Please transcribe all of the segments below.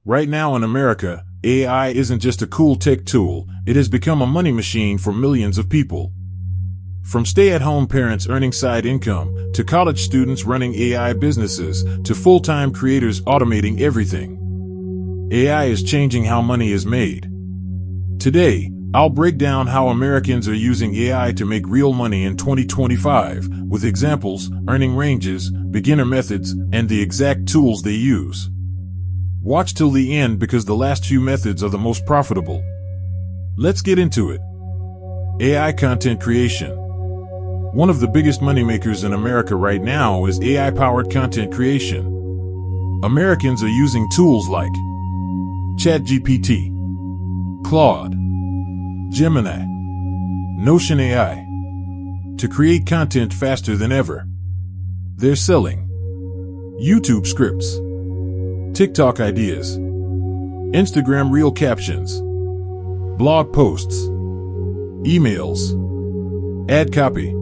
Right now in America, AI isn't just a cool tech tool, it has become a money machine for millions of people. From stay-at-home parents earning side income, to college students running AI businesses, to full-time creators automating everything. AI is changing how money is made. Today, I'll break down how Americans are using AI to make real money in 2025, with examples, earning ranges, beginner methods, and the exact tools they use. Watch till the end because the last few methods are the most profitable. Let's get into it. AI content creation. One of the biggest moneymakers in America right now is AI-powered content creation. Americans are using tools like ChatGPT, Claude, Gemini, Notion AI to create content faster than ever. They're selling YouTube scripts, TikTok ideas, Instagram reel captions, blog posts, emails, ad copy.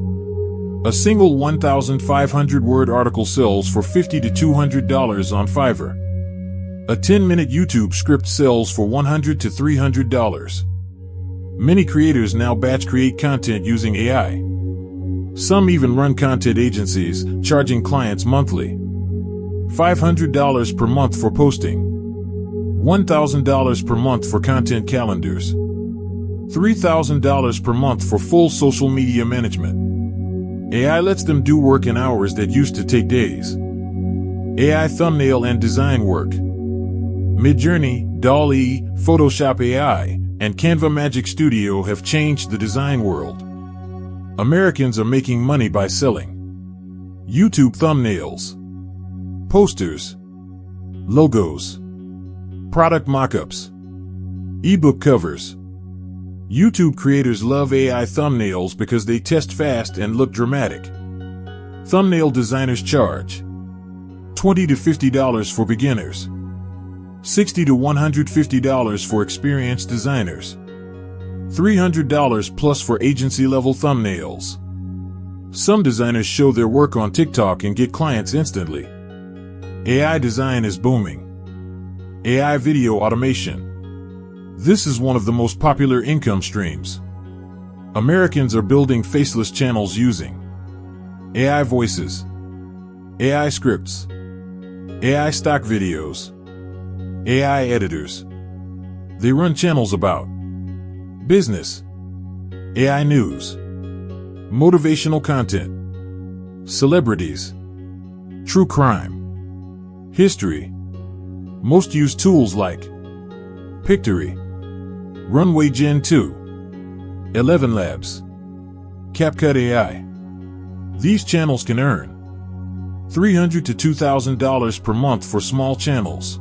A single 1,500-word article sells for $50 to $200 on Fiverr. A 10-minute YouTube script sells for $100 to $300. Many creators now batch create content using AI. Some even run content agencies, charging clients monthly. $500 per month for posting. $1,000 per month for content calendars. $3,000 per month for full social media management. AI lets them do work in hours that used to take days. AI thumbnail and design work. Midjourney, DALL-E, Photoshop AI, and Canva Magic Studio have changed the design world. Americans are making money by selling YouTube thumbnails, posters, logos, product mockups, ebook covers. YouTube creators love AI thumbnails because they test fast and look dramatic. Thumbnail designers charge $20 to $50 for beginners, $60 to $150 for experienced designers, $300 plus for agency-level thumbnails. Some designers show their work on TikTok and get clients instantly. AI design is booming. AI video automation. This is one of the most popular income streams. Americans are building faceless channels using AI voices, AI scripts, AI stock videos, AI editors. They run channels about business, AI news, motivational content, celebrities, true crime, history. Most use tools like Pictory, Runway Gen 2, 11 Labs, CapCut AI. These channels can earn $300 to $2,000 per month for small channels,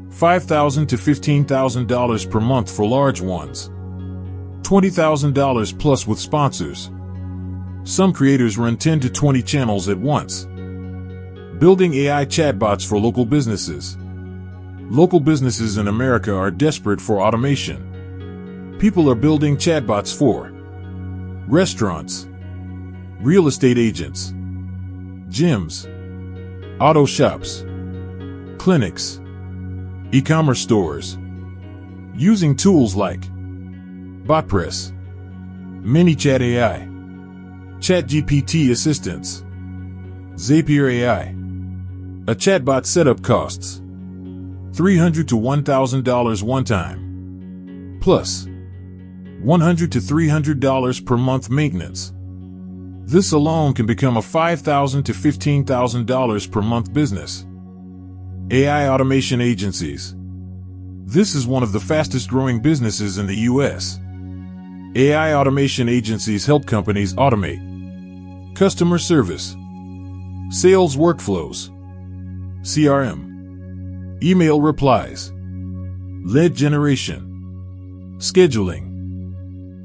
$5,000 to $15,000 per month for large ones, $20,000 plus with sponsors. Some creators run 10 to 20 channels at once. Building AI chatbots for local businesses. Local businesses in America are desperate for automation. People are building chatbots for restaurants, real estate agents, gyms, auto shops, clinics, e-commerce stores, using tools like BotPress, ManyChat AI, ChatGPT assistants, Zapier AI. A chatbot setup costs $300 to $1,000 one time, plus $100 to $300 per month maintenance. This alone can become a $5,000 to $15,000 per month business. AI automation agencies. This is one of the fastest growing businesses in the U.S. AI automation agencies help companies automate customer service, sales workflows, CRM, email replies, lead generation, scheduling,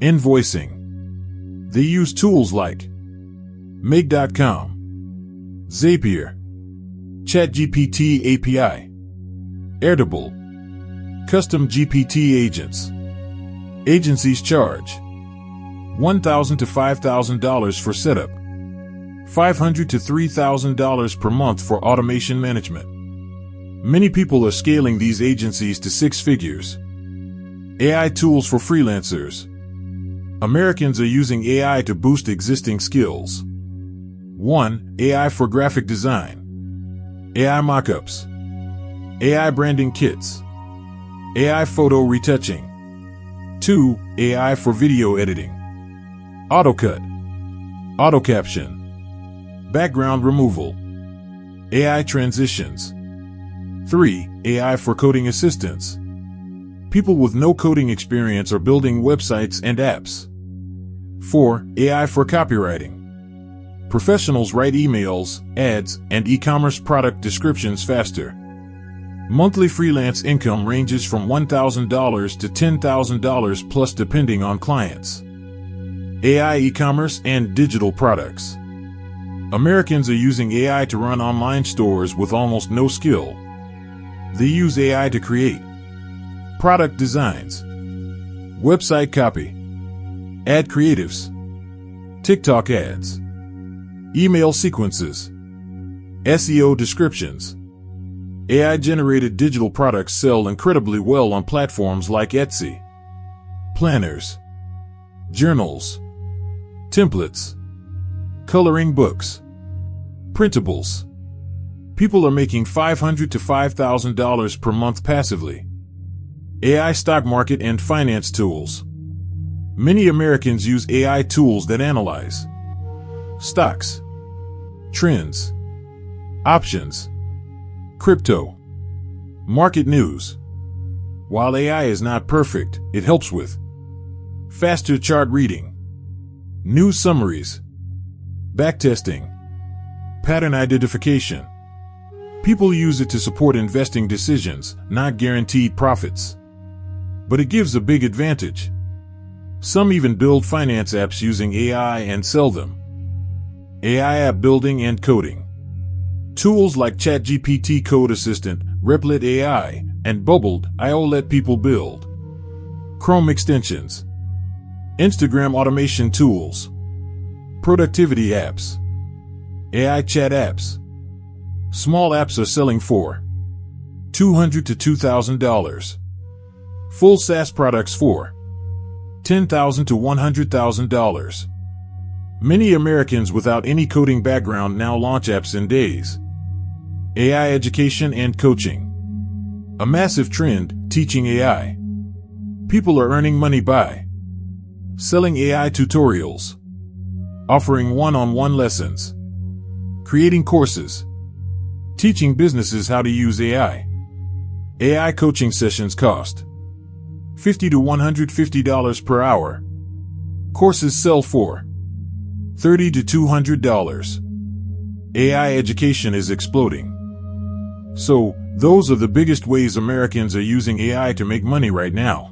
invoicing. They use tools like Make.com, Zapier, ChatGPT API, Airtable, custom GPT agents. Agencies charge $1,000 to $5,000 for setup, $500 to $3,000 per month for automation management. Many people are scaling these agencies to six figures. AI tools for freelancers. Americans are using AI to boost existing skills. 1. AI for graphic design. AI mockups. AI branding kits. AI photo retouching. 2. AI for video editing. AutoCut. AutoCaption. Background removal. AI transitions. 3. AI for coding assistance. People with no coding experience are building websites and apps. 4. AI for copywriting. Professionals write emails, ads, and e-commerce product descriptions faster. Monthly freelance income ranges from $1,000 to $10,000 plus depending on clients. AI e-commerce and digital products. Americans are using AI to run online stores with almost no skill. They use AI to create product designs, website copy, ad creatives, TikTok ads, email sequences, SEO descriptions. AI-generated digital products sell incredibly well on platforms like Etsy. Planners, journals, templates, coloring books, printables. People are making $500 to $5,000 per month passively. AI stock market and finance tools. Many Americans use AI tools that analyze stocks, trends, options, crypto, market news. While AI is not perfect, it helps with faster chart reading, news summaries, backtesting, pattern identification. People use it to support investing decisions, not guaranteed profits. But it gives a big advantage. Some even build finance apps using AI and sell them. AI app building and coding. Tools like ChatGPT Code Assistant, Replit AI, and Bubbled.io let people build Chrome extensions, Instagram automation tools, productivity apps, AI chat apps. Small apps are selling for $200 to $2,000. Full SaaS products for $10,000 to $100,000. Many Americans without any coding background now launch apps in days. AI education and coaching. A massive trend, teaching AI. People are earning money by selling AI tutorials, offering one-on-one lessons, creating courses, teaching businesses how to use AI. AI coaching sessions cost $50 to $150 per hour. Courses sell for $30 to $200. AI education is exploding. So, those are the biggest ways Americans are using AI to make money right now.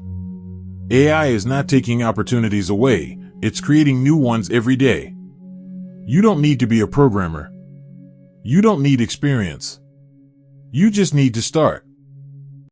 AI is not taking opportunities away, it's creating new ones every day. You don't need to be a programmer. You don't need experience. You just need to start.